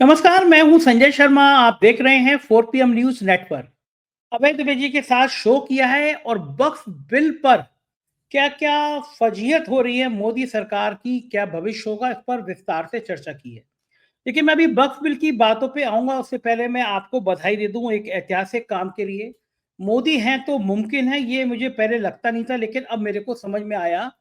नमस्कार, मैं हूं संजय शर्मा। आप देख रहे हैं 4 PM न्यूज नेटवर्क। अभय द्विवेदी के साथ शो किया है और वक्फ बिल पर क्या-क्या फजीहत हो रही है मोदी सरकार की, क्या भविष्य होगा, इस पर विस्तार से चर्चा की है। देखिए, मैं अभी वक्फ बिल की बातों पे आऊँगा, उससे पहले मैं आपको बधाई दे दूँ एक ऐतिहासिक काम के लिए। मोदी हैं तो मुमकिन है, ये मुझे पहले लगता नहीं था, लेकिन अब मेरे को समझ में आया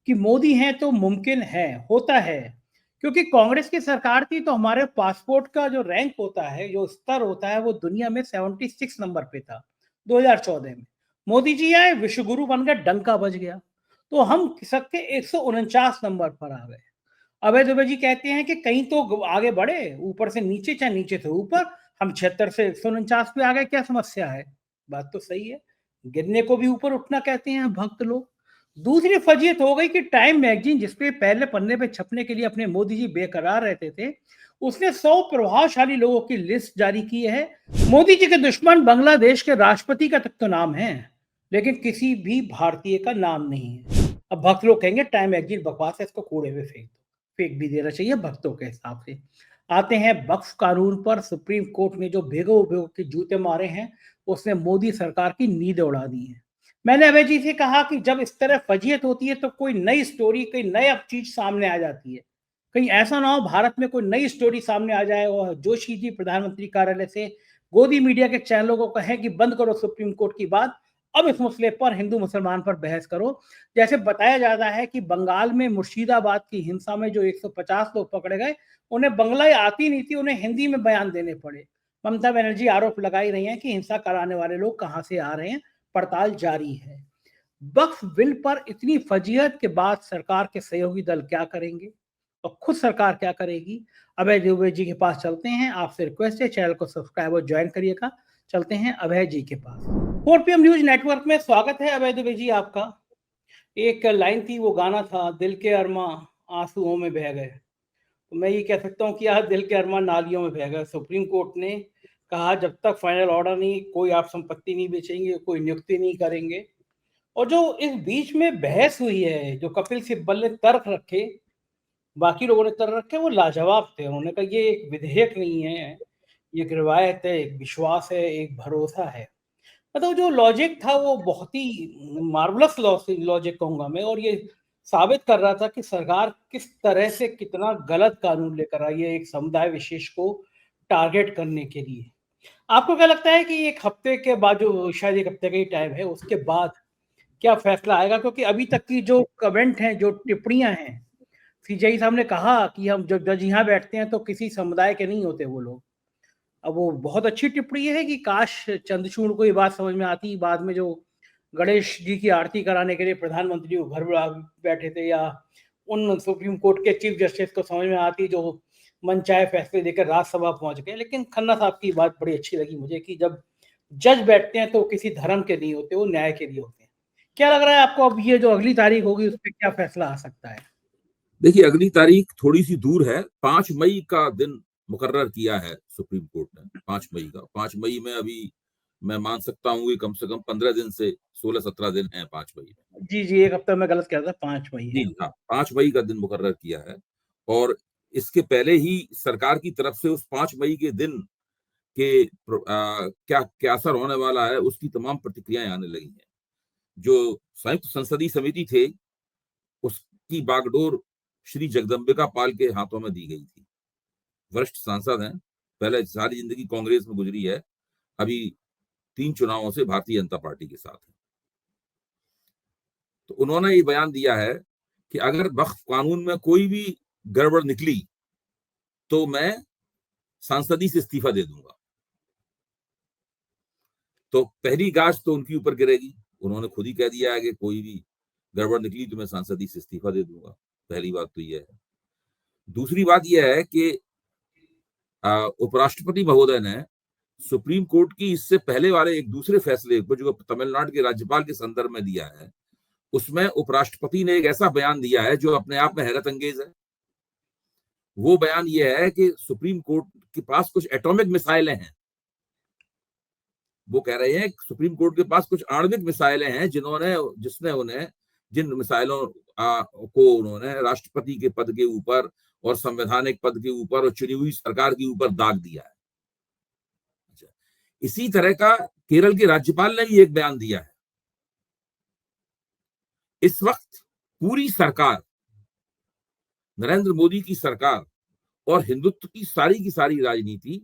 कि मोदी हैं तो मुमकिन है, होता है। क्योंकि कांग्रेस की सरकार थी तो हमारे पासपोर्ट का जो रैंक होता है, जो स्तर होता है, वो दुनिया में 76 नंबर पे था, 2014 में। मोदी जी आए, विश्व गुरु बन गए, डंका बज गया। तो हम सबके 149 नंबर पर आ गए। अभय दुबे जी कहते हैं कि कहीं तो आगे बढ़े, ऊपर से नीचे चाहे नीचे से ऊपर। हम 76 से 149 पे आ गए, क्या समस्या है? बात तो सही है। गिरने को भी ऊपर उठना कहते हैं भक्त लोग। दूसरी फजीयत हो गई कि टाइम मैगजीन, जिसपे पहले पन्ने पे छपने के लिए अपने मोदी जी बेकरार रहते थे, उसने 100 प्रभावशाली लोगों की लिस्ट जारी की है। मोदी जी के दुश्मन बांग्लादेश के राष्ट्रपति का तक तो नाम है, लेकिन किसी भी भारतीय का नाम नहीं है। अब भक्त लोग कहेंगे टाइम मैगजीन बकवास है, इसको कूड़े में फेंक दो। फेंक भी देना चाहिए भक्तों के हिसाब से। आते हैं वक्फ कानून पर। सुप्रीम कोर्ट ने जो भिगो भिगो के जूते मारे हैं, उसने मोदी सरकार की नींद उड़ा दी है। मैंने अभय जी से कहा कि जब इस तरह फजीयत होती है तो कोई नई स्टोरी, कोई नई अब चीज सामने आ जाती है। कहीं ऐसा ना हो भारत में कोई नई स्टोरी सामने आ जाए और जोशी जी प्रधानमंत्री कार्यालय से गोदी मीडिया के चैनलों को कहें कि बंद करो सुप्रीम कोर्ट की बात, अब इस मसले पर हिंदू मुसलमान पर बहस करो। जैसे बताया जाता है कि बंगाल में मुर्शिदाबाद की हिंसा में जो 150 लोग पकड़े गए, उन्हें बंगला आती नहीं थी, उन्हें हिंदी में बयान देने पड़े। ममता बनर्जी आरोप लगाई रही हैं कि हिंसा कराने वाले लोग कहां से आ रहे हैं, पड़ताल जारी है। वक्फ बिल पर इतनी फजीहत के बाद सरकार के सहयोगी दल क्या करेंगे और खुद सरकार क्या करेगी? अभय दुबे जी के पास चलते हैं। आपसे रिक्वेस्ट है, चैनल को सब्सक्राइब और ज्वाइन करिएगा। चलते हैं अभय जी के पास। 4 PM न्यूज नेटवर्क में स्वागत है अभय दुबे जी आपका। एक लाइन थी, वो गाना था, दिल के अरमा आंसुओं में बह गए। तो मैं ये कह सकता हूँ कि आज दिल के अरमान नालियों में बह गए। सुप्रीम कोर्ट ने कहा जब तक फाइनल ऑर्डर नहीं, कोई आप संपत्ति नहीं बेचेंगे, कोई नियुक्ति नहीं करेंगे। और जो इस बीच में बहस हुई है, जो कपिल सिब्बल ने तर्क रखे, बाकी लोगों ने तर्क रखे, वो लाजवाब थे। उन्होंने कहा ये एक विधेयक नहीं है, ये एक रिवायत है, एक विश्वास है, एक भरोसा है। मतलब जो लॉजिक था वो बहुत ही मार्वलस लॉजिक कहूंगा मैं, और ये साबित कर रहा था कि सरकार किस तरह से कितना गलत कानून लेकर आई है एक समुदाय विशेष को टारगेट करने के लिए। आपको क्या लगता है कि एक हफ्ते के बाद, जो शायद एक हफ्ते का ही टाइम है, उसके बाद क्या फैसला आएगा? क्योंकि अभी तक की जो कमेंट हैं, जो टिप्पणियां हैं, सीजेई साहब ने कहा कि हम जब जज यहाँ बैठते हैं तो किसी समुदाय के नहीं होते वो लोग। अब वो बहुत अच्छी टिप्पणी है कि काश चंद्रचूड़ को ये बात समझ में आती। बाद में जो गणेश जी की आरती कराने के लिए प्रधानमंत्री वो घर बुला बैठे थे, या उन सुप्रीम कोर्ट के चीफ जस्टिस को समझ में आती जो मनचाहे फैसले देकर राज्यसभा पहुंच गए। लेकिन खन्ना साहब की बात बड़ी अच्छी लगी मुझे कि जब जज बैठते हैं तो किसी धर्म के नहीं होते, वो न्याय के लिए होते हैं। क्या लग रहा है आपको, अब ये जो अगली तारीख होगी उस पर क्या फैसला आ सकता है? देखिए, अगली तारीख थोड़ी सी दूर है। 5 मई का दिन मुकर्रर किया है सुप्रीम कोर्ट ने। 5 मई का, 5 मई में अभी मैं मान सकता हूँ कि कम से कम 15 दिन से 16-17 दिन है 5 मई में। जी जी, एक हफ्ता मैं गलत कह रहा था, 5 मई जी है। हाँ, 5 मई का दिन मुकर्रर किया है। और इसके पहले ही सरकार की तरफ से उस 5 मई के दिन के क्या क्या असर होने वाला है उसकी तमाम प्रतिक्रियाएं आने लगी हैं। जो संयुक्त संसदीय समिति थे, उसकी बागडोर श्री जगदम्बिका पाल के हाथों में दी गई थी। वरिष्ठ सांसद हैं, पहले सारी जिंदगी कांग्रेस में गुजरी है, अभी 3 चुनावों से भारतीय जनता पार्टी के साथ है। तो उन्होंने ये बयान दिया है कि अगर वक्फ कानून में कोई भी गड़बड़ निकली तो मैं सांसदी से इस्तीफा दे दूंगा। तो पहली गाज तो उनके ऊपर गिरेगी। उन्होंने खुद ही कह दिया है कि कोई भी गड़बड़ निकली तो मैं सांसदी से इस्तीफा दे दूंगा। पहली बात तो यह है। दूसरी बात यह है कि उपराष्ट्रपति महोदय ने सुप्रीम कोर्ट की इससे पहले वाले एक दूसरे फैसले को जो तमिलनाडु के राज्यपाल के संदर्भ में दिया है, उसमें उपराष्ट्रपति ने एक ऐसा बयान दिया है जो अपने आप में हैरत अंगेज है। वो बयान ये है कि सुप्रीम कोर्ट के पास कुछ एटॉमिक मिसाइलें हैं। वो कह रहे हैं कि सुप्रीम कोर्ट के पास कुछ आणविक मिसाइलें हैं जिसने उन्हें, जिन मिसाइलों को उन्होंने राष्ट्रपति के पद के ऊपर और संवैधानिक पद के ऊपर और चुनी हुई सरकार के ऊपर दाग दिया है। इसी तरह का केरल के राज्यपाल ने भी एक बयान दिया है। इस वक्त पूरी सरकार, नरेंद्र मोदी की सरकार और हिंदुत्व की सारी राजनीति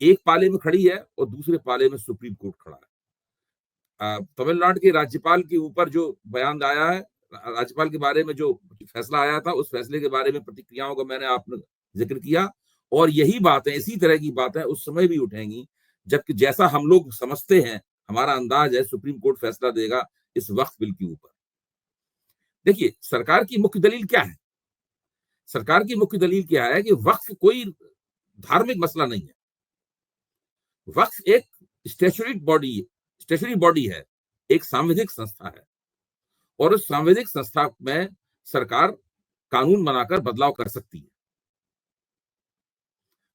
एक पाले में खड़ी है और दूसरे पाले में सुप्रीम कोर्ट खड़ा है। तमिलनाडु के राज्यपाल के ऊपर जो बयान आया है, राज्यपाल के बारे में जो फैसला आया था, उस फैसले के बारे में प्रतिक्रियाओं का मैंने आपने जिक्र किया, और यही बातें, इसी तरह की बातें उस समय भी उठेंगी जबकि जैसा हम लोग समझते हैं, हमारा अंदाज है सुप्रीम कोर्ट फैसला देगा इस वक्फ बिल के ऊपर। देखिए, सरकार की मुख्य दलील क्या है? सरकार की मुख्य दलील क्या है कि वक्फ कोई धार्मिक मसला नहीं है। वक्फ एक स्टैट्यूटरी बॉडी है, एक सांविधिक संस्था है, और उस सांविधिक संस्था में सरकार कानून बनाकर बदलाव कर सकती है।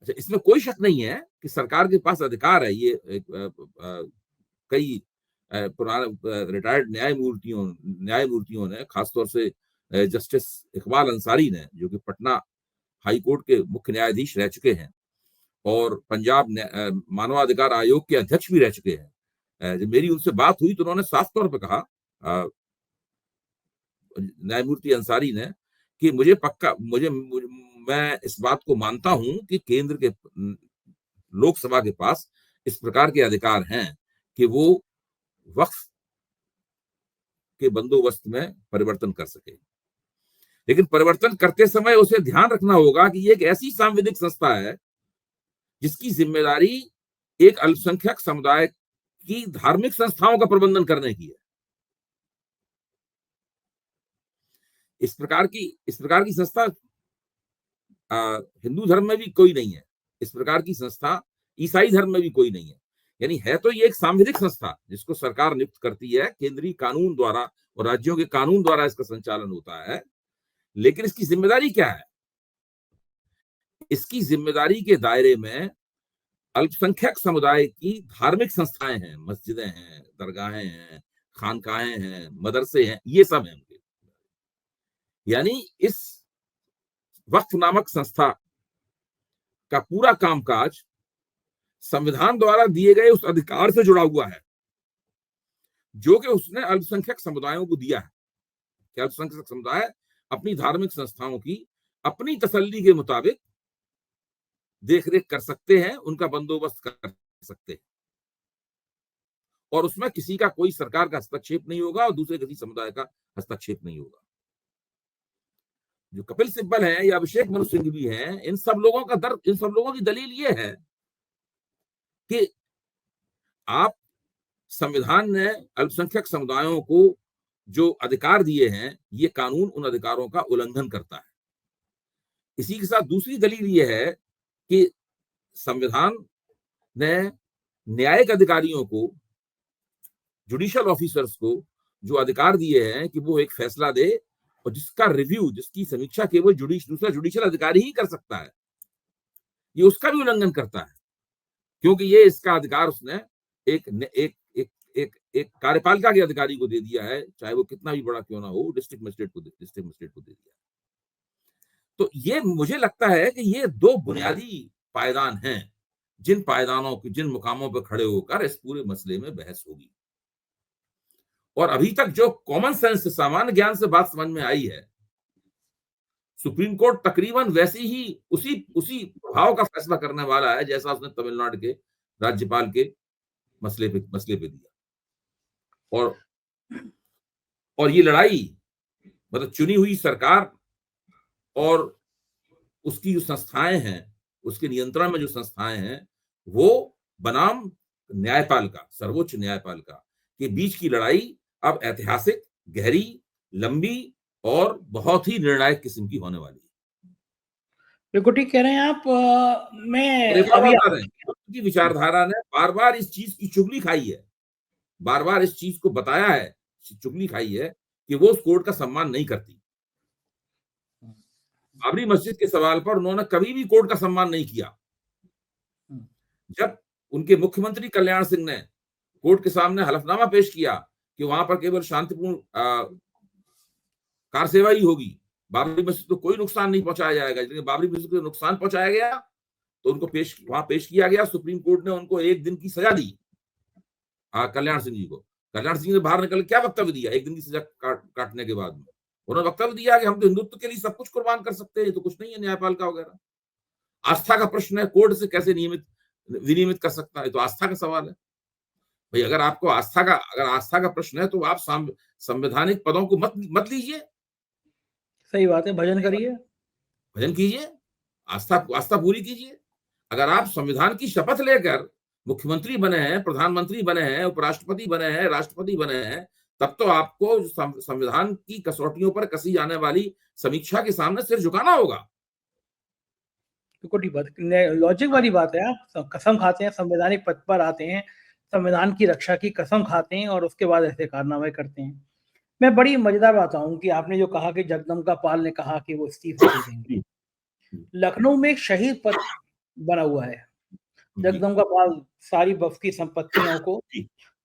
अच्छा, इसमें कोई शक नहीं है कि सरकार के पास अधिकार है। ये कई पुराने रिटायर्ड न्यायमूर्तियों ने, खासतौर से जस्टिस इकबाल अंसारी ने, जो कि पटना हाई कोर्ट के मुख्य न्यायाधीश रह चुके हैं और पंजाब मानवाधिकार आयोग के अध्यक्ष भी रह चुके हैं, जब मेरी उनसे बात हुई तो उन्होंने साफ तौर पर कहा, न्यायमूर्ति अंसारी ने, कि मैं इस बात को मानता हूं कि केंद्र के लोकसभा के पास इस प्रकार के अधिकार हैं कि वो वक्फ के बंदोबस्त में परिवर्तन कर सके। लेकिन परिवर्तन करते समय उसे ध्यान रखना होगा कि ये एक ऐसी सांविधिक संस्था है जिसकी जिम्मेदारी एक अल्पसंख्यक समुदाय की धार्मिक संस्थाओं का प्रबंधन करने की है। इस प्रकार की संस्था हिंदू धर्म में भी कोई नहीं है। इस प्रकार की संस्था ईसाई धर्म में भी कोई नहीं है। यानी है तो ये एक सांविधिक संस्था जिसको सरकार नियुक्त करती है, केंद्रीय कानून द्वारा और राज्यों के कानून द्वारा इसका संचालन होता है। लेकिन इसकी जिम्मेदारी क्या है? इसकी जिम्मेदारी के दायरे में अल्पसंख्यक समुदाय की धार्मिक संस्थाएं हैं, मस्जिदें हैं, दरगाहें हैं, खानकाहें हैं, मदरसे हैं, ये सब हैं उनके। यानी इस वक्फ नामक संस्था का पूरा कामकाज संविधान द्वारा दिए गए उस अधिकार से जुड़ा हुआ है जो कि उसने अल्पसंख्यक समुदायों को दिया है कि अल्पसंख्यक समुदाय अपनी धार्मिक संस्थाओं की अपनी तसल्ली के मुताबिक देखरेख कर सकते हैं, उनका बंदोबस्त कर सकते हैं, और उसमें किसी का कोई सरकार का हस्तक्षेप नहीं होगा और दूसरे किसी समुदाय का हस्तक्षेप नहीं होगा। जो कपिल सिब्बल हैं या अभिषेक मनु सिंह भी हैं, इन सब लोगों की दलील ये है कि आप संविधान ने अल्पसंख्यक समुदायों को जो अधिकार दिए हैं, ये कानून उन अधिकारों का उल्लंघन करता है। इसी के साथ दूसरी दलील ये है कि संविधान ने न्यायिक अधिकारियों को, जुडिशियल ऑफिसर्स को जो अधिकार दिए हैं कि वो एक फैसला दे और जिसका रिव्यू, जिसकी समीक्षा केवल दूसरा जुडिशियल अधिकारी ही कर सकता है, ये उसका भी उल्लंघन करता है, क्योंकि ये इसका अधिकार उसने एक कार्यपालिका के अधिकारी को दे दिया है, चाहे वो कितना भी बड़ा क्यों ना हो, डिस्ट्रिक्ट मजिस्ट्रेट को दे दिया। तो ये मुझे लगता है कि ये दो बुनियादी पायदान हैं जिन मुकामों पर खड़े होकर इस पूरे मसले में बहस होगी। और अभी तक जो कॉमन सेंस से, सामान्य ज्ञान से बात समझ में आई है, सुप्रीम कोर्ट तकरीबन वैसे ही उसी भाव का फैसला करने वाला है जैसा उसने तमिलनाडु के राज्यपाल के मसले पे दिया। और ये लड़ाई, मतलब चुनी हुई सरकार और उसकी जो संस्थाएं हैं, उसके नियंत्रण में जो संस्थाएं हैं, वो बनाम न्यायपालिका, सर्वोच्च न्यायपालिका के बीच की लड़ाई अब ऐतिहासिक, गहरी, लंबी और बहुत ही निर्णायक किस्म की होने वाली है। बिल्कुल ठीक कह रहे हैं आप। मैं अभी विचारधारा ने बार बार इस चीज की चुगली खाई है, बार बार इस चीज को बताया है, चुगली खाई है कि वो उस कोर्ट का सम्मान नहीं करती। बाबरी मस्जिद के सवाल पर उन्होंने कभी भी कोर्ट का सम्मान नहीं किया। जब उनके मुख्यमंत्री कल्याण सिंह ने कोर्ट के सामने हलफनामा पेश किया कि वहां पर केवल शांतिपूर्ण कार सेवा ही होगी। बाबरी मस्जिद को कोई नुकसान नहीं पहुंचाया जाएगा, लेकिन बाबरी मस्जिद को नुकसान पहुंचाया गया तो उनको वहां पेश किया गया। सुप्रीम कोर्ट ने उनको 1 दिन की सजा दी। कल्याण सिंह जी को, कल्याण सिंह ने बाहर निकल क्या वक्तव्य दिया 1 दिन की सजा काटने के बाद में? उन्होंने वक्तव्य दिया कि हम तो हिंदुत्व के लिए सब कुछ कुर्बान कर सकते हैं, तो कुछ नहीं है न्यायपालिका वगैरह। आस्था का प्रश्न है, कोर्ट से कैसे विनियमित कर सकता है, तो आस्था का सवाल है भाई। अगर आस्था का प्रश्न है तो आप संवैधानिक पदों को मत लीजिए। सही बात है, भजन करिए, भजन कीजिए, आस्था पूरी कीजिए। अगर आप संविधान की शपथ लेकर मुख्यमंत्री बने हैं, प्रधानमंत्री बने हैं, उपराष्ट्रपति बने हैं, राष्ट्रपति बने हैं, तब तो आपको संविधान की कसौटियों पर कसी जाने वाली समीक्षा के सामने सिर झुकाना होगा। लॉजिक वाली बात है। आप कसम खाते हैं, संवैधानिक पद पर आते हैं, संविधान की रक्षा की कसम खाते हैं और उसके बाद ऐसे कारनामे करते हैं। मैं बड़ी मजेदार बात हूँ कि आपने जो कहा कि जगदम्बिका पाल ने कहा कि वो इस्तीफा दे देंगे। लखनऊ में एक शहीद पद बना हुआ है। जगदम्बिका पाल सारी बफ की संपत्तियों को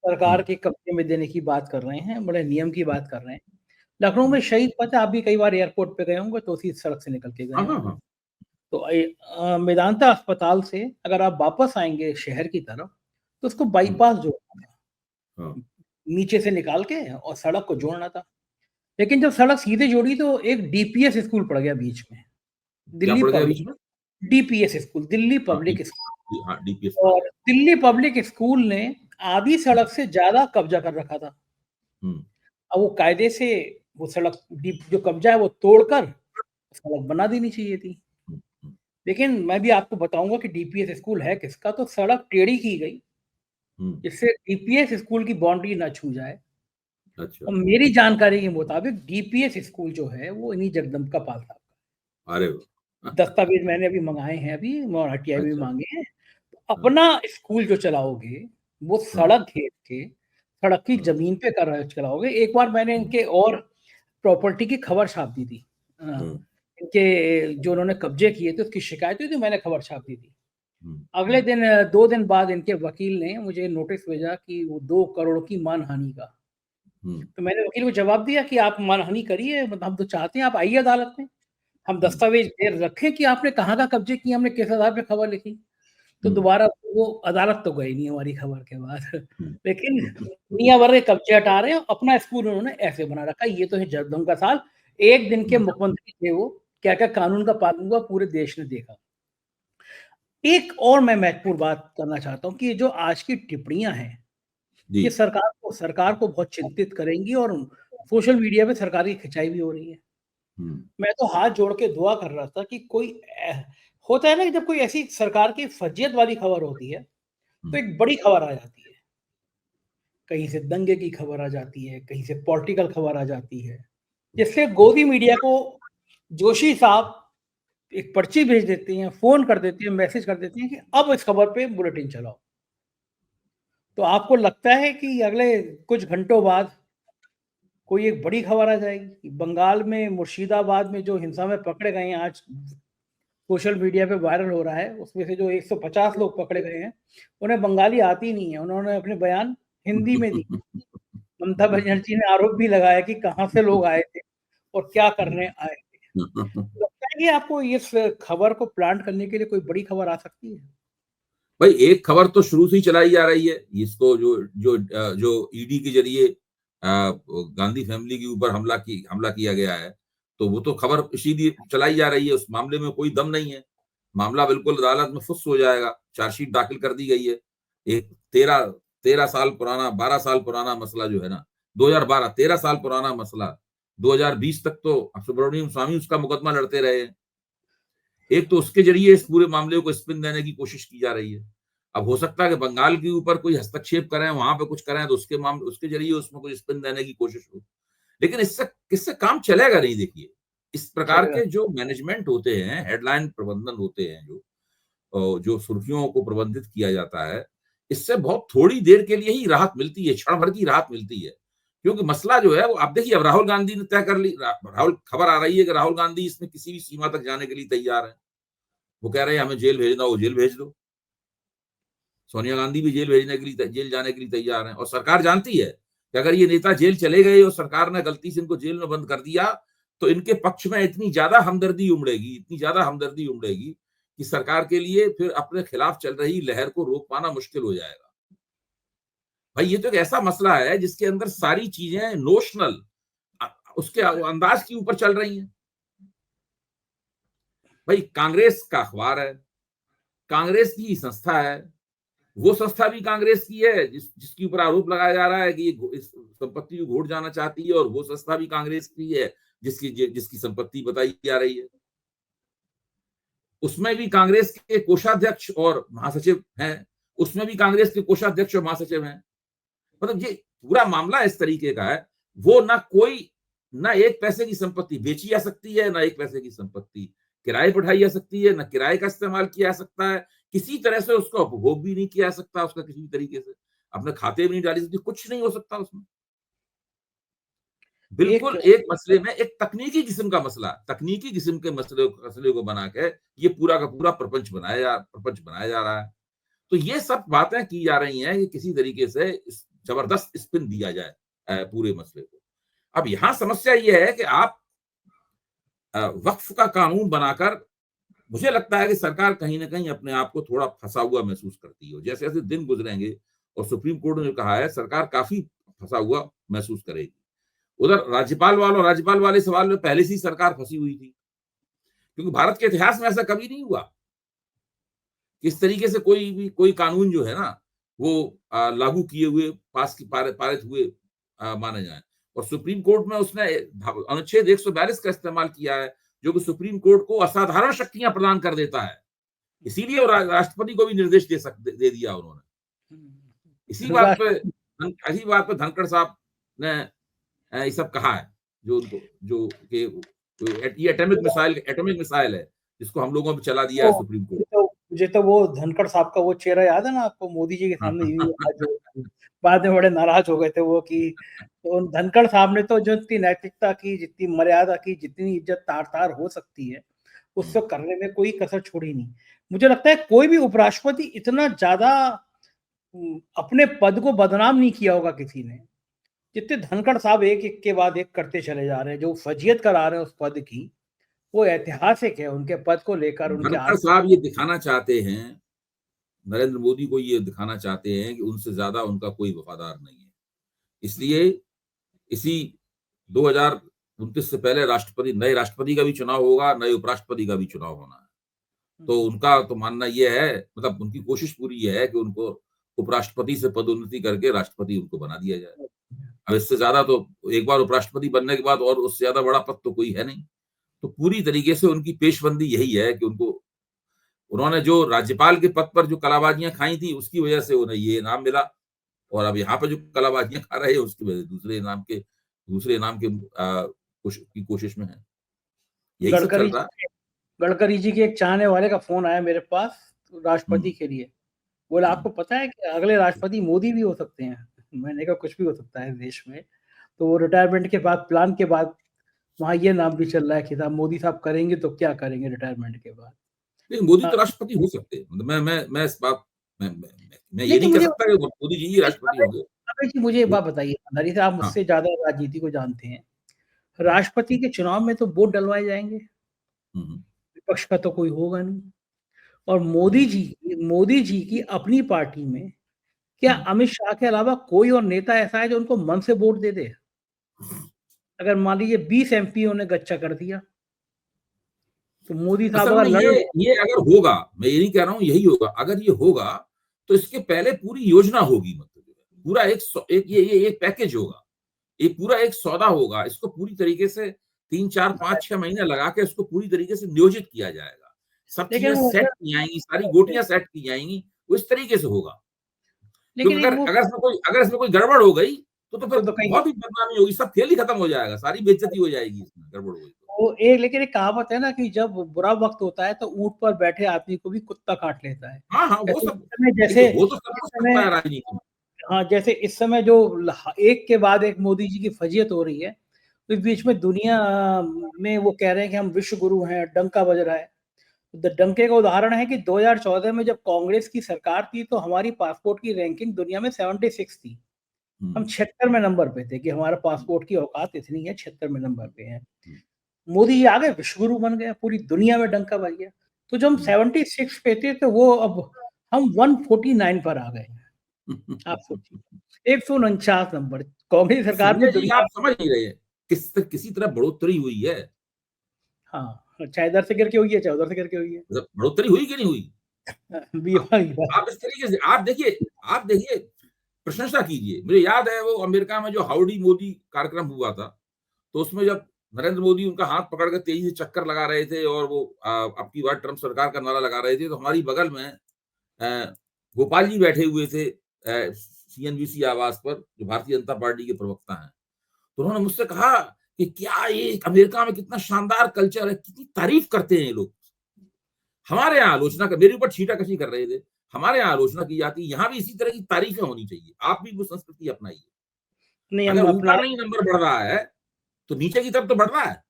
सरकार के कब्जे में देने की बात कर रहे हैं, बड़े नियम की बात कर रहे हैं। लखनऊ में शहीद पद, आप भी कई बार एयरपोर्ट पे गए होंगे तो उसी सड़क से निकल के गए होंगे। तो मेदांता अस्पताल से अगर आप वापस आएंगे शहर की तरफ तो उसको बाईपास जोड़ना था, नीचे से निकाल के और सड़क को जोड़ना था। लेकिन जब सड़क सीधे जोड़ी तो एक डीपीएस स्कूल पड़ गया बीच में, DPS school, Delhi public school. और दिल्ली पब्लिक स्कूल ने आधी सड़क से ज्यादा कब्जा कर रखा था। अब वो कायदे से वो सड़क जो कब्जा है वो तोड़कर सड़क बना देनी चाहिए थी। लेकिन मैं भी आपको बताऊंगा कि डीपीएस स्कूल है किसका। तो सड़क टेढ़ी की गई जिससे डीपीएस स्कूल की बाउंड्री ना छू जाए। अच्छा। और मेरी जानकारी के मुताबिक डीपीएस स्कूल जो है वो इन्हीं जगदम्बिका पाल साहब का। अरे दस्तावेज मैंने अभी मंगाए हैं, अभी और हटिया भी मांगे हैं। तो अपना स्कूल जो चलाओगे वो सड़क घेर के सड़क की जमीन पे कर चलाओगे। एक बार मैंने इनके और प्रॉपर्टी की खबर छाप दी थी, इनके जो उन्होंने कब्जे किए थे उसकी शिकायत हुई थी, मैंने खबर छाप दी थी। अगले दिन 2 दिन बाद इनके वकील ने मुझे नोटिस भेजा कि वो 2 करोड़ की मानहानि का। तो मैंने वकील को जवाब दिया कि आप मानहानि करिए, मतलब हम तो चाहते हैं आप आइए अदालत में, हम दस्तावेज रखें कि आपने कहाँ का कब्जे किए, हमने किस आधार पे खबर लिखी। तो दोबारा वो अदालत तो गई नहीं हमारी खबर के बाद। लेकिन दुनिया भर के कब्जे हटा रहे हैं, अपना स्कूल उन्होंने ऐसे बना रखा। ये तो है जगदम्बिका साल, एक दिन के मुख्यमंत्री थे वो, क्या क्या कानून का पालन हुआ पूरे देश ने देखा। एक और मैं महत्वपूर्ण बात करना चाहता हूँ कि जो आज की टिप्पणियां हैं ये सरकार को बहुत चिंतित करेंगी और सोशल मीडिया पे सरकार की खिंचाई भी हो रही है। मैं तो हाथ जोड़ के दुआ कर रहा था कि कोई होता है ना कि जब कोई ऐसी सरकार की फर्जियत वाली खबर होती है तो एक बड़ी खबर आ जाती है, कहीं से दंगे की खबर आ जाती है, कहीं से पॉलिटिकल खबर आ जाती है, जिससे गोदी मीडिया को जोशी साहब एक पर्ची भेज देती हैं, फोन कर देती हैं, मैसेज कर देती हैं कि अब इस खबर पे बुलेटिन चलाओ। तो आपको लगता है कि अगले कुछ घंटों बाद कोई एक बड़ी खबर आ जाएगी? बंगाल में मुर्शिदाबाद में जो हिंसा में पकड़े गए हैं, आज सोशल मीडिया पे वायरल हो रहा है, उसमें से जो 150 लोग पकड़े गए हैं उन्हें बंगाली आती नहीं है, उन्होंने अपने बयान हिंदी में दी। ममता बनर्जी ने आरोप भी लगाया कि कहां से लोग आए थे और क्या करने आए थे। लगता है कि आपको इस खबर को प्लांट करने के लिए कोई बड़ी खबर आ सकती है? भाई एक खबर तो शुरू से ही चलाई जा रही है, इसको जो ईडी के जरिए गांधी फैमिली के ऊपर हमला किया गया है, तो वो तो खबर इसीलिए चलाई जा रही है। उस मामले में कोई दम नहीं है, मामला बिल्कुल अदालत में फुस हो जाएगा। चार्जशीट दाखिल कर दी गई है। एक 13 साल पुराना, 12 साल पुराना मसला जो है ना, 2012 13 साल पुराना मसला, 2020 तक तो सुब्रमण्यम स्वामी उसका मुकदमा लड़ते रहे हैं। एक तो उसके जरिए इस पूरे मामले को स्पिन देने की कोशिश की जा रही है। अब हो सकता है कि बंगाल के ऊपर कोई हस्तक्षेप करें, वहां पे कुछ करें, तो उसके जरिए उसमें कुछ स्पिन देने की कोशिश हो। लेकिन इससे काम चलेगा नहीं। देखिए, इस प्रकार के जो मैनेजमेंट होते हैं, हेडलाइन प्रबंधन होते हैं, जो सुर्खियों को प्रबंधित किया जाता है, इससे बहुत थोड़ी देर के लिए ही राहत मिलती है, क्षण भर की राहत मिलती है। क्योंकि मसला जो है वो आप देखिए, अब राहुल गांधी ने तय कर ली, खबर आ रही है कि राहुल गांधी इसमें किसी भी सीमा तक जाने के लिए तैयार है। वो कह रहे हैं हमें जेल भेजना हो जेल भेज दो। सोनिया गांधी भी जेल जाने के लिए तैयार हैं। और सरकार जानती है कि अगर ये नेता जेल चले गए और सरकार ने गलती से इनको जेल में बंद कर दिया तो इनके पक्ष में इतनी ज्यादा हमदर्दी उमड़ेगी कि सरकार के लिए फिर अपने खिलाफ चल रही लहर को रोक पाना मुश्किल हो जाएगा। भाई ये तो एक ऐसा मसला है जिसके अंदर सारी चीजें नोशनल उसके अंदाज के ऊपर चल रही हैं। भाई कांग्रेस का अखबार है, कांग्रेस की संस्था है, वो संस्था भी कांग्रेस की है जिसके ऊपर आरोप लगाया जा रहा है कि ये इस संपत्ति को घोट जाना चाहती है, और वो संस्था भी कांग्रेस की है जिसकी संपत्ति बताई जा रही है। उसमें भी कांग्रेस के कोषाध्यक्ष और महासचिव हैं, उसमें भी कांग्रेस के कोषाध्यक्ष और महासचिव हैं। मतलब ये पूरा मामला इस तरीके का है, वो ना एक पैसे की संपत्ति बेची जा सकती है, ना एक पैसे की संपत्ति किराए पर उठाई जा सकती है, ना किराए का इस्तेमाल किया जा सकता है, किसी तरह से उसका उपभोग भी नहीं किया जा सकता, उसका किसी तरीके से अपने खाते में नहीं डाली सकती, कुछ नहीं हो सकता उसमें। बिल्कुल एक मसले में एक तकनीकी किस्म के मसले को बना के ये पूरा का पूरा प्रपंच बनाया जा रहा है। तो ये सब बातें की जा रही हैं कि किसी तरीके से जबरदस्त स्पिन दिया जाए पूरे मसले को। अब यहां समस्या ये है कि आप वक्फ का कानून बनाकर, मुझे लगता है कि सरकार कहीं ना कहीं अपने आप को थोड़ा फंसा हुआ महसूस करती है। जैसे जैसे दिन गुजरेंगे और सुप्रीम कोर्ट ने जो कहा है, सरकार काफी फंसा हुआ महसूस करेगी। उधर राज्यपाल वाले सवाल में पहले से ही सरकार फंसी हुई थी, क्योंकि भारत के इतिहास में ऐसा कभी नहीं हुआ इस तरीके से कोई कानून जो है ना वो लागू किए हुए पारित हुए माने जाए। और सुप्रीम कोर्ट में उसने अनुच्छेद 142 का इस्तेमाल किया है, जो कि सुप्रीम कोर्ट को असाधारण शक्तियां प्रदान कर देता है। इसीलिए राष्ट्रपति को भी निर्देश दे दिया उन्होंने। इसी बात पे धनखड़ साहब ने ये सब कहा है, जो ये एटॉमिक मिसाइल है जिसको हम लोगों पे चला दिया है सुप्रीम कोर्ट। मुझे तो वो धनखड़ साहब का वो चेहरा याद है ना आपको, मोदी जी के सामने बाद में बड़े नाराज हो गए थे वो, कि तो धनखड़ साहब ने तो जो इतनी नैतिकता की, जितनी मर्यादा की, जितनी इज्जत तार हो सकती है उससे करने में कोई कसर छोड़ी नहीं। मुझे लगता है कोई भी उपराष्ट्रपति इतना ज्यादा अपने पद को बदनाम नहीं किया होगा किसी ने, जितने धनखड़ साहब एक एक के बाद एक करते चले जा रहे हैं। जो फजीयत करा रहे हैं उस पद की, वो ऐतिहासिक है उनके पद को लेकर। धनखड़ साहब ये दिखाना चाहते हैं, नरेंद्र मोदी को ये दिखाना चाहते हैं कि उनसे ज्यादा उनका कोई वफादार नहीं है। इसलिए इसी 2029 से पहले नए राष्ट्रपति का भी चुनाव होगा, नए उपराष्ट्रपति का भी चुनाव होना है। तो उनका तो मानना यह है, मतलब उनकी कोशिश पूरी है कि उनको उपराष्ट्रपति से पदोन्नति करके राष्ट्रपति उनको बना दिया जाए। अब इससे ज्यादा तो एक बार उपराष्ट्रपति बनने के बाद और उससे ज्यादा बड़ा पद तो कोई है नहीं। तो पूरी तरीके से उनकी पेशबंदी यही है कि उन्होंने जो राज्यपाल के पद पर जो कलाबाजियां खाई थी उसकी वजह से उन्हें ये इनाम मिला, और अब यहाँ पे जो कलाबाजियां खा रहे हैं उसकी वजह से दूसरे इनाम की कोशिश में है। यही सब चल रहा है। गडकरी जी के एक चाहने वाले का फोन आया मेरे पास राष्ट्रपति के लिए, बोला आपको पता है कि अगले राष्ट्रपति मोदी भी हो सकते हैं। मैंने कहा कुछ भी हो सकता है देश में। तो वो रिटायरमेंट के बाद, प्लान के बाद वहां ये नाम भी चल रहा है कि साहब मोदी साहब करेंगे तो क्या करेंगे रिटायरमेंट के बाद। लेकिन मोदी तो राष्ट्रपति हो सकते हैं। मतलब मैं इस बात मैं ये नहीं कह सकता कि मोदी जी ही राष्ट्रपति होंगे। जी मुझे एक बात बताइए, ईमानदारी से, आप मुझसे ज्यादा राजनीति को जानते हैं। राष्ट्रपति के चुनाव में तो वोट डलवाए जाएंगे, विपक्ष का तो कोई होगा नहीं। और मोदी जी की अपनी पार्टी में क्या अमित शाह के अलावा कोई और नेता ऐसा है जो उनको मन से वोट दे दे? अगर मान लीजिए 20 एमपीओ ने गच्चा कर दिया तो मोदी साहब ये अगर होगा, मैं ये नहीं कह रहा हूं यही होगा, अगर ये होगा तो इसके पहले पूरी योजना होगी, मतलब पूरा एक पैकेज होगा, एक पूरा एक सौदा होगा। इसको पूरी तरीके से 3, 4, 5, 6 महीने लगा के इसको पूरी तरीके से नियोजित किया जाएगा। सब चीजें सेट की जाएंगी, सारी गोटियां सेट की जाएंगी, वो इस तरीके से होगा। क्योंकि अगर इसमें कोई गड़बड़ हो गई तो फिर बहुत ही बदनामी होगी, सब खेल ही खत्म हो जाएगा, सारी बेइज्जती हो जाएगी इसमें गड़बड़ हुई तो। लेकिन एक कहावत है ना कि जब बुरा वक्त होता है तो ऊंट पर बैठे आदमी को भी कुत्ता काट लेता है। हाँ, वो सब जैसे जैसे इस समय जो एक के बाद एक मोदी जी की फजीयत हो रही है, तो इस बीच में दुनिया में वो कह रहे हैं कि हम विश्व गुरु हैं, डंका बज रहा है। डंके का उदाहरण है कि 2014 में जब कांग्रेस की सरकार थी तो हमारी पासपोर्ट की रैंकिंग दुनिया में 76 थी। हम 76वें नंबर पे थे कि हमारा पासपोर्ट की औकात इतनी है, 76वें नंबर पे है। मोदी जी आ गए, विश्वगुरु बन गया, पूरी दुनिया में डंका बज गया। तो जो हम 76 पे थे, तो वो अब हम 149 पर आ गए हैं। आप सोचिए, 149 नंबर, कांग्रेस सरकार में संजय जी दुनिया। आप समझ नहीं रहे हैं, किसी तरह बढ़ोतरी हुई है, हाँ, चाहे इधर से करके हुई है, चाहे उधर से करके हुई है। मतलब बढ़ोतरी हुई कि नहीं हुई? बीमारी आप इस तरीके से आप देखिए प्रशंसा कीजिए। मुझे याद है वो अमेरिका में जो हाउडी मोदी कार्यक्रम हुआ था, तो उसमें जब नरेंद्र मोदी उनका हाथ पकड़ कर तेजी से चक्कर लगा रहे थे और वो अब की बार ट्रम्प सरकार का नारा लगा रहे थे, तो हमारी बगल में गोपाल जी बैठे हुए थे सीएनबीसी आवास पर, जो भारतीय जनता पार्टी के प्रवक्ता हैं। तो उन्होंने मुझसे कहा कि क्या ये अमेरिका में कितना शानदार कल्चर है, कितनी तारीफ करते हैं ये लोग। हमारे यहाँ आलोचना कर, मेरे ऊपर छींटाकशी कर रहे थे। हमारे यहाँ आलोचना की जाती है, यहाँ भी इसी तरह की तारीफें होनी चाहिए। आप भी वो संस्कृति अपनाइए। नहीं, अगर हम अपना ऊपर नहीं नंबर बढ़ रहा है, तो नीचे की तरफ तो बढ़ रहा है।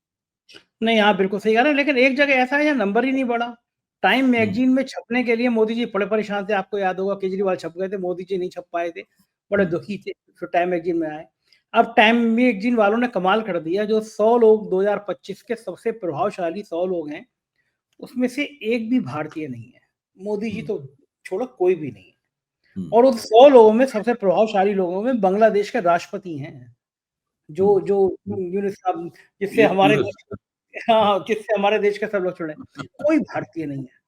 नहीं, हाँ, बिल्कुल सही कह रहे हैं, लेकिन एक जगह ऐसा है जहाँ नंबर ही नहीं बढ़ा। टाइम मैगज़ीन में छपने के लिए मोदी जी बड़े परेशान थे, आपको याद होगा, केजरीवाल छप गए थे, मोदी जी नहीं छप पाए थे, बड़े दुखी थे, फिर टाइम मैगज़ीन में आए। अब टाइम मैगज़ीन वालों ने कमाल कर दिया, जो 100 लोग 2025 के सबसे प्रभावशाली 100 लोग हैं, उसमें से एक भी भारतीय नहीं है। मोदी जी तो छोड़ो, कोई भी नहीं है। और उन 100 लोगों में सबसे प्रभावशाली लोगों में बांग्लादेश के राष्ट्रपति हैं, जो जो यूनुस साहब, जिससे हमारे यूनुस। हाँ, किससे हमारे देश के सब लोग चुने, कोई भारतीय नहीं है।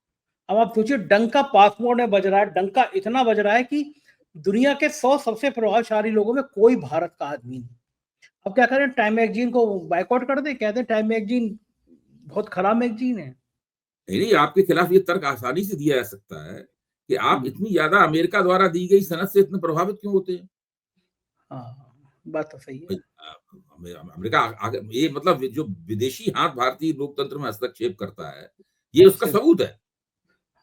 अब आप सोचिए, डंका पासपोर्ट में बज रहा है, डंका इतना बज रहा है कि दुनिया के 100 सबसे प्रभावशाली लोगों में कोई भारत का आदमी नहीं। अब क्या करें, टाइम मैगज़ीन को बायकॉट कर दें? कहते हैं टाइम मैगज़ीन बहुत खराब मैगज़ीन है। नहीं, आपके खिलाफ ये तर्क आसानी से दिया जा सकता है कि आप हुँ। इतनी ज्यादा अमेरिका द्वारा दी गई सनद से इतने प्रभावित क्यों होते हैं? हाँ, बात तो सही भाई, है। अमेरिका ये मतलब जो विदेशी हाथ भारतीय लोकतंत्र में हस्तक्षेप करता है, ये उसका सिर्फ सबूत है।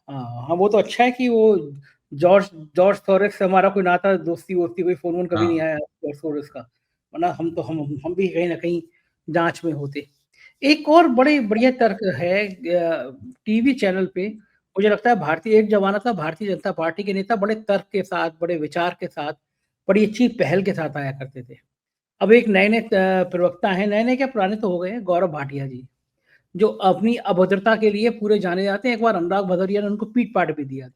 हाँ, हाँ, वो तो अच्छा है कि वो जॉर्ज जॉर्ज सोरोस से हमारा कोई नाता, दोस्ती-वोस्ती, कोई फ़ोन-वोन कभी नहीं हाँ, आया जॉर्ज सोरोस का, वरना हम भी कहीं न कहीं जाँच में होते। एक और बड़े बढ़िया तर्क है, टीवी चैनल पे, मुझे लगता है भारतीय, एक ज़माना था भारतीय जनता पार्टी के नेता बड़े तर्क के साथ, बड़े विचार के साथ, बड़ी अच्छी पहल के साथ आया करते थे। अब एक नए-नए प्रवक्ता हैं, नए-नए क्या, पुराने तो हो गए हैं, गौरव भाटिया जी, जो अपनी अभद्रता के लिए पूरे जाने जाते हैं। एक बार अनुराग भदौरिया ने उनको पीट-पाट भी दिया था।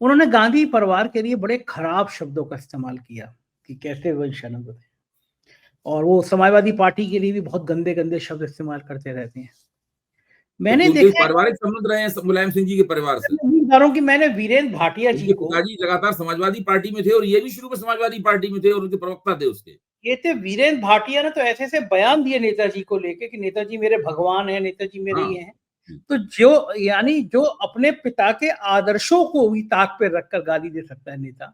उन्होंने गांधी परिवार के लिए बड़े खराब शब्दों का इस्तेमाल किया कि कैसे वंशानुगत है, और वो समाजवादी पार्टी के लिए भी बहुत गंदे-गंदे शब्द इस्तेमाल करते रहते हैं। क्योंकि मैंने उनके देखा है, पारिवारिक संबंध रहे हैं मुलायम सिंह जी के परिवार से। मैं उम्मीदवारों की, मैंने वीरेंद्र भाटिया जी उनके को, पिताजी लगातार समाजवादी पार्टी में थे और ये भी शुरू में समाजवादी पार्टी में थे और उनके प्रवक्ता थे उसके। ये थे वीरेंद्र भाटिया ने तो ऐसे-ऐसे बयान दिए नेताजी को लेके कि नेताजी मेरे भगवान हैं, नेताजी मेरे हाँ। ये हैं। तो जो, यानी जो अपने पिता के आदर्शों को भी ताक पे रखकर गाली दे सकता है नेता,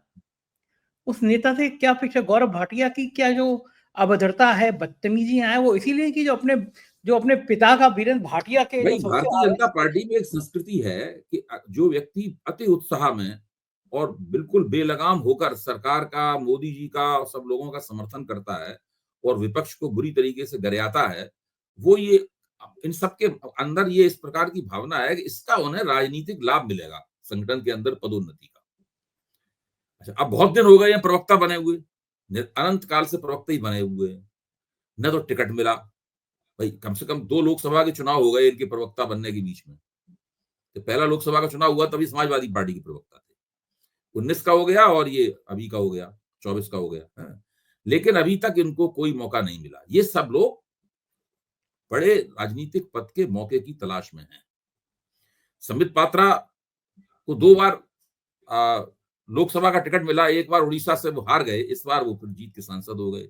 उस नेता से क्या अपेक्षा? गौरव भाटिया की क्या जो अभद्रता है, बदतमीजियाँ हैं, वो इसीलिए कि जो अपने पिता का, वीरेंद्र भाटिया के जो भाई सबसे भारतीय जनता आदर्श। पार्टी में एक संस्कृति है कि जो व्यक्ति अति उत्साह में और बिल्कुल बेलगाम होकर सरकार का, मोदी जी का और सब लोगों का समर्थन करता है और विपक्ष को बुरी तरीके से गरियाता है, वो ये इन सबके अंदर ये इस प्रकार की भावना है कि इसका उन्हें राजनीतिक लाभ मिलेगा संगठन के अंदर पदोन्नति का। अच्छा, अब बहुत दिन हो गए हैं प्रवक्ता बने हुए, अनंत काल से प्रवक्ता ही बने हुए हैं, न तो टिकट मिला। भाई कम से कम 2 लोकसभा के चुनाव हो गए इनके प्रवक्ता बनने के बीच में। तो पहला लोकसभा का चुनाव हुआ तभी समाजवादी पार्टी के प्रवक्ता थे। 19 का हो गया और ये अभी का हो गया, 24 का हो गया, हैं। लेकिन अभी तक इनको कोई मौका नहीं मिला। ये सब लोग बड़े राजनीतिक पद के मौके की तलाश में हैं। संबित पात्रा को 2 बार अ, लोकसभा का टिकट मिला, एक बार उड़ीसा से वो हार गए, इस बार वो फिर जीत के सांसद हो गए।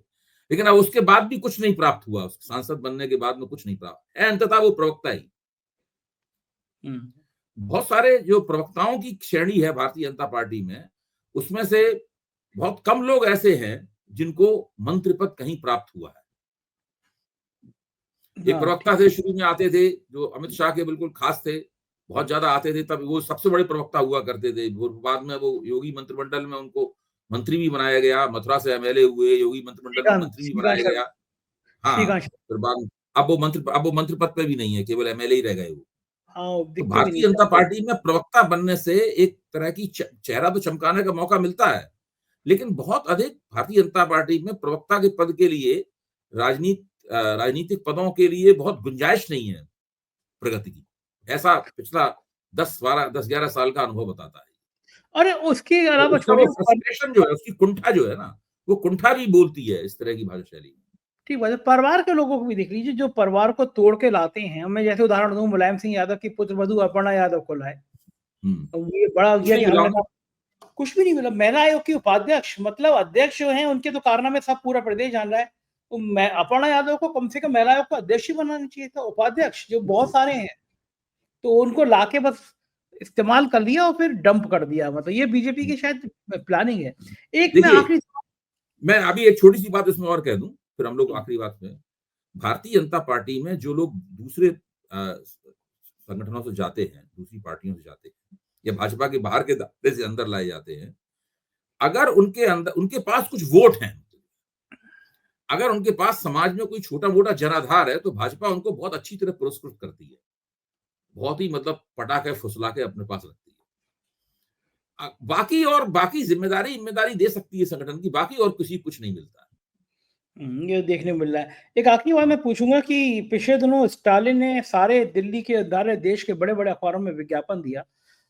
लेकिन अब उसके बाद भी कुछ नहीं प्राप्त हुआ, सांसद बनने के बाद में कुछ नहीं प्राप्त है, अंततः वो प्रवक्ता ही। हुँ। बहुत सारे जो प्रवक्ताओं की श्रेणी है भारतीय जनता पार्टी में, उसमें से बहुत कम लोग ऐसे हैं जिनको मंत्री पद कहीं प्राप्त हुआ है। एक हाँ, प्रवक्ता ठीक। थे, शुरू में आते थे, जो अमित शाह के बिल्कुल खास थे, बहुत ज्यादा आते थे, तब वो सबसे बड़े प्रवक्ता हुआ करते थे। वो बाद में वो योगी मंत्रिमंडल में उनको मंत्री भी बनाया गया, मथुरा से एमएलए हुए, योगी मंत्रिमंडल में मंत्री भी श्रीकांत बनाया शर्मा, गया। हाँ, श्रीकांत शर्मा। फिर बाद में अब वो मंत्री पद पे भी नहीं है, केवल एमएलए ही रह गए वो। हाँ, वो तो दिखते भी नहीं भारतीय जनता चाहते। पार्टी में प्रवक्ता बनने से एक तरह की चेहरा तो चमकाने का मौका मिलता है, लेकिन बहुत अधिक भारतीय जनता पार्टी में प्रवक्ता के पद के लिए राजनीतिक पदों के लिए बहुत गुंजाइश नहीं है प्रगति की। ऐसा पिछला 10-11 साल का अनुभव बताता है। और उसके तो अलावा उसका वो छोड़िए फ्रस्ट्रेशन जो है, उसकी कुंठा जो है ना, वो कुंठा भी बोलती है इस तरह की भाषा शैली में। ठीक बात है, परिवार के लोगों को भी देख लीजिए जो परिवार को तोड़ के लाते हैं। मैं जैसे उदाहरण दूं, मुलायम सिंह यादव की पुत्रवधू अपर्णा यादव को लाए, तो ये बड़ा कुछ किया नहीं कि मिला हमने उन्हें। कहा कुछ भी नहीं मिला। महिला आयोग की उपाध्यक्ष, मतलब अध्यक्ष जो हैं उनके तो कारनामे सब पूरा प्रदेश जान रहा है। तो मैं अपर्णा यादव को कम से कम महिला आयोग का अध्यक्ष ही बनाना चाहिए था, उपाध्यक्ष जो बहुत सारे हैं। तो उनको लाके बस इस्तेमाल कर लिया और फिर डंप कर दिया। मतलब ये बीजेपी की शायद प्लानिंग है। एक मैं देखिए, आखिरी मैं अभी एक छोटी-सी बात इसमें और कह दूं, फिर हम लोग हुँ, आखिरी बात में। भारतीय जनता पार्टी में जो लोग दूसरे संगठनों से जाते हैं, दूसरी पार्टियों से जाते हैं या भाजपा के बाहर के दायरे से अंदर लाए जाते हैं, अगर उनके पास कुछ वोट हैं, अगर उनके पास समाज में कोई छोटा-मोटा जनाधार है, तो भाजपा उनको बहुत अच्छी तरह पुरस्कृत करती है। बहुत ही मतलब पटा के, फुसला के अपने पास रखती है। बाकी ज़िम्मेदारी दे सकती है संगठन की, बाकी और किसी कुछ नहीं मिलता है। ये देखने को मिल रहा है। एक आखिरी बात मैं पूछूँगा कि पिछले दिनों स्टालिन ने सारे दिल्ली के सारे देश के बड़े-बड़े अखबारों में विज्ञापन दिया।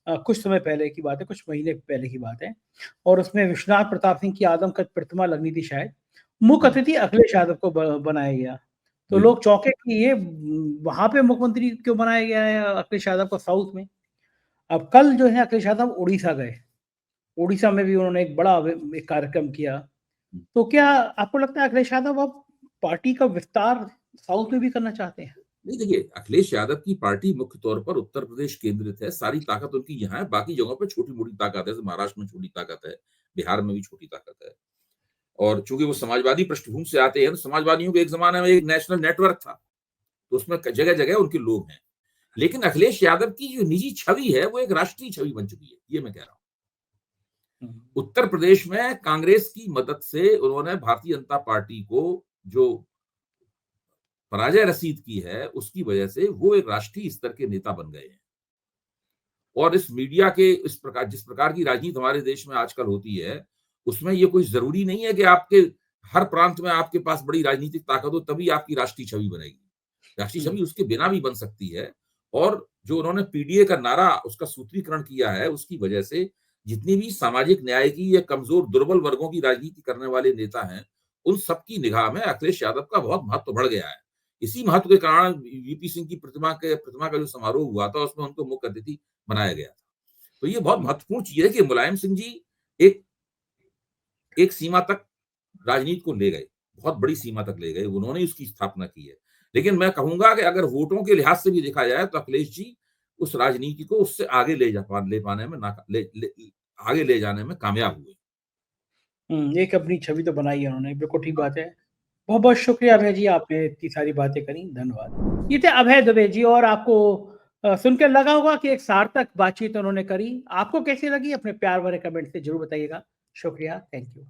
कुछ समय पहले की बात है, कुछ महीने पहले की बात है, और उसमें विश्वनाथ प्रताप सिंह की आदमकद प्रतिमा लगनी थी शायद। मुख्य हुँ, अतिथि अखिलेश यादव को बनाया गया। तो जी। लोग चौंके कि ये वहाँ पे मुख्यमंत्री क्यों बनाया गया है अखिलेश यादव को साउथ में। अब कल जो है अखिलेश यादव उड़ीसा गए। उड़ीसा में भी उन्होंने एक बड़ा एक कार्यक्रम किया। हुँ। तो क्या आपको लगता है अखिलेश यादव अब पार्टी का विस्तार साउथ में भी करना चाहते हैं? नहीं देखिए, अखिलेश यादव की पार्टी मुख्य तौर पर उत्तर प्रदेश केंद्रित है, सारी ताकत उनकी यहाँ है, बाकी जगहों पे छोटी-मोटी ताकत है, जैसे महाराष्ट्र में छोटी ताकत है, बिहार में भी छोटी ताकत है। और चूँकि वो समाजवादी पृष्ठभूमि से आते हैं, तो समाजवादियों के एक ज़माने में एक नेशनल नेटवर्क था, तो उसमें क जगह-जगह उनके लोग हैं। लेकिन अखिलेश यादव की जो निजी छवि है, वो एक राष्ट्रीय छवि बन चुकी है, ये मैं कह रहा हूँ। हुँ, उत्तर प्रदेश में कांग्रेस की मदद से उन्होंने भारतीय जनता पार्टी को जो पराजय रसीद की है, उसकी वजह से वो एक राष्ट्रीय स्तर के नेता बन गए हैं। और इस मीडिया के जिस प्रकार की राजनीति हमारे देश में आजकल होती है, उसमें ये कोई ज़रूरी नहीं है कि आपके हर प्रांत में आपके पास बड़ी राजनीतिक ताकत हो, तभी आपकी राष्ट्रीय छवि बनेगी। राष्ट्रीय हुँ, छवि उसके बिना भी बन सकती है। और जो उन्होंने पीडीए का नारा उसका सूत्रीकरण किया है, उसकी वजह से जितनी भी सामाजिक न्याय की या कमज़ोर दुर्बल वर्गों की राजनीति करने वाले नेता हैं, उन सबकी निगाह में अखिलेश यादव का बहुत महत्व बढ़ गया है। इसी महत्व के कारण वीपी सिंह की प्रतिमा का जो समारोह हुआ था, उसमें उनको मुख्य अतिथि बनाया गया था। तो ये बहुत हुँ, महत्वपूर्ण चीज़ है कि मुलायम सिंह जी एक एक सीमा तक राजनीति को ले गए, बहुत बड़ी सीमा तक ले गए, उन्होंने ही उसकी स्थापना की है। लेकिन मैं कहूँगा कि अगर वोटों के लिहाज से भी देखा जाए तो अखिलेश जी उस राजनीति को उससे आगे ले पाने में नाका ले ले आगे ले जाने में कामयाब हुए। हुँ, एक अपनी छवि तो बनाई है उन्होंने, बिल्कुल ठीक बात है। बहुत-बहुत शुक्रिया अभय जी, आपने इतनी सारी बातें करी, धन्यवाद। ये थे अभय दुबे जी, और आपको सुनकर लगा होगा कि एक सार्थक बातचीत उन्होंने करी। आपको कैसी लगी? अपने प्यार भरे कमेंट से ज़रूर बताइएगा। शुक्रिया, थैंक यू।